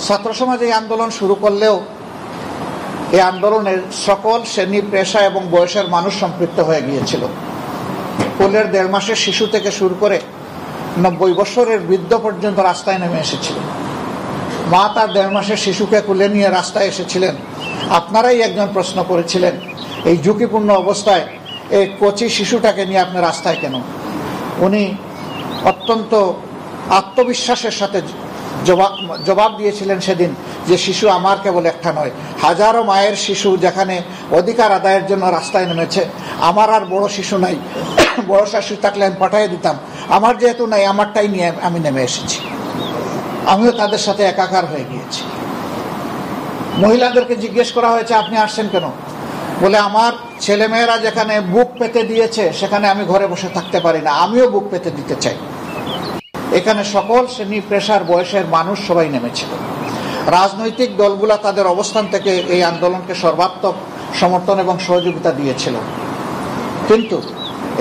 ছাত্র সমাজ এই আন্দোলন শুরু করলেও এই আন্দোলনের সকল শ্রেণী, পেশা এবং বয়সের মানুষ সম্পৃক্ত হয়ে গিয়েছিল। কোলের 1.5 মাসের শিশু থেকে শুরু করে 90 বছরের বৃদ্ধ পর্যন্ত রাস্তায় নেমে এসেছিল। মা তার 1.5 মাসের শিশুকে কোলে নিয়ে রাস্তায় এসেছিলেন। আপনারাই একজন প্রশ্ন করেছিলেন, এই ঝুঁকিপূর্ণ অবস্থায় এই কচি শিশুটাকে নিয়ে আপনি রাস্তায় কেন? উনি অত্যন্ত আত্মবিশ্বাসের সাথে জবাব দিয়েছিলেন সেদিন যে শিশু আমার কেবল একটা নয়, হাজারো মায়ের শিশু যেখানে অধিকার আদায়ের জন্য রাস্তায় নেমেছে, আমার আর বড় শিশু নাই, বড় শিশু থাকলে আমি পাঠিয়ে দিতাম, আমার যেহেতু নাই আমারটাই নিয়ে আমি নেমে এসেছি। আমিও তাদের সাথে একাকার হয়ে গিয়েছি। মহিলাদেরকে জিজ্ঞেস করা হয়েছে আপনি আসছেন কেন? বলে আমার ছেলেমেয়েরা যেখানে বুক পেতে দিয়েছে সেখানে আমি ঘরে বসে থাকতে পারি না, আমিও বুক পেতে দিতে চাই। এখানে সকল শ্রেণী, পেশার, বয়সের মানুষ সবাই নেমেছিল। রাজনৈতিক দলগুলা তাদের অবস্থান থেকে এই আন্দোলনকে সর্বাত্মক সমর্থন এবং সহযোগিতা দিয়েছিল, কিন্তু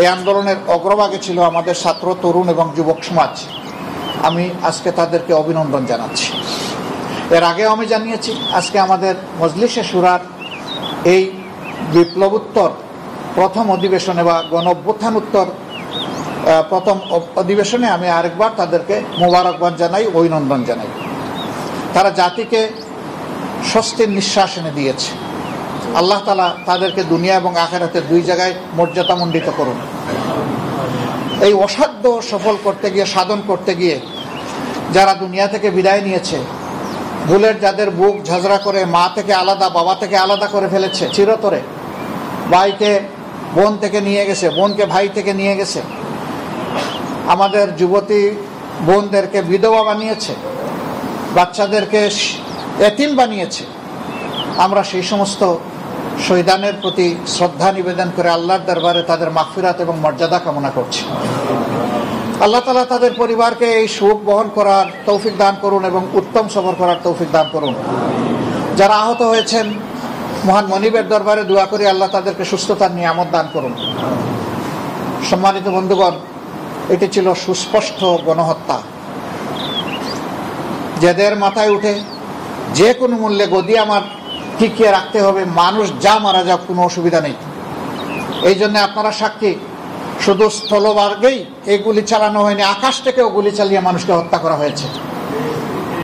এই আন্দোলনের অগ্রভাগে ছিল আমাদের ছাত্র, তরুণ এবং যুবক সমাজ। আমি আজকে তাদেরকে অভিনন্দন জানাচ্ছি। এর আগেও আমি জানিয়েছি, আজকে আমাদের মজলিসে শুরার এই বিপ্লবোত্তর প্রথম অধিবেশনে বা গণ অভ্যুত্থানোত্তর প্রথম অধিবেশনে আমি আরেকবার তাদেরকে মোবারকবাদ জানাই, অভিনন্দন জানাই। তারা জাতিকে স্বস্তির নিঃশ্বাস এনে দিয়েছে। আল্লাহ তাআলা তাদেরকে দুনিয়া এবং আখিরাতে 2 জায়গায় মর্যাদামণ্ডিত করুন। এই অসাধ্য সফল করতে গিয়ে, সাধন করতে গিয়ে যারা দুনিয়া থেকে বিদায় নিয়েছে, ভুলের যাদের বুক ঝাঁঝরা করে মা থেকে আলাদা, বাবা থেকে আলাদা করে ফেলেছে চিরতরে, ভাইকে বোন থেকে নিয়ে গেছে, বোনকে ভাই থেকে নিয়ে গেছে, আমাদের যুবতী বোনদেরকে বিধবা বানিয়েছে, বাচ্চাদেরকে এতিম বানিয়েছে, আমরা সেই সমস্ত শহীদানের প্রতি শ্রদ্ধা নিবেদন করে আল্লাহর দরবারে তাদের মাগফিরাত এবং মর্যাদা কামনা করছি। আল্লাহ তাআলা তাদের পরিবারকে এই সুখ বহন করার তৌফিক দান করুন এবং উত্তম সবর করার তৌফিক দান করুন। যারা আহত হয়েছেন, মহান মনিবের দরবারে দোয়া করি আল্লাহ তাদেরকে সুস্থতার নিয়ামত দান করুন। সম্মানিত বন্ধুগণ, এটি ছিল সুস্পষ্ট গণহত্যা। যাদের মাথায় উঠে যে কোনো মূল্যে গদি আমার টিকিয়ে রাখতে হবে, মানুষ যা মারা যাক কোনো অসুবিধা নেই। এই জন্য আপনারা সাক্ষী, শুধু স্থলভাগেই এই গুলি চালানো হয়নি, আকাশ থেকেও গুলি চালিয়ে মানুষকে হত্যা করা হয়েছে।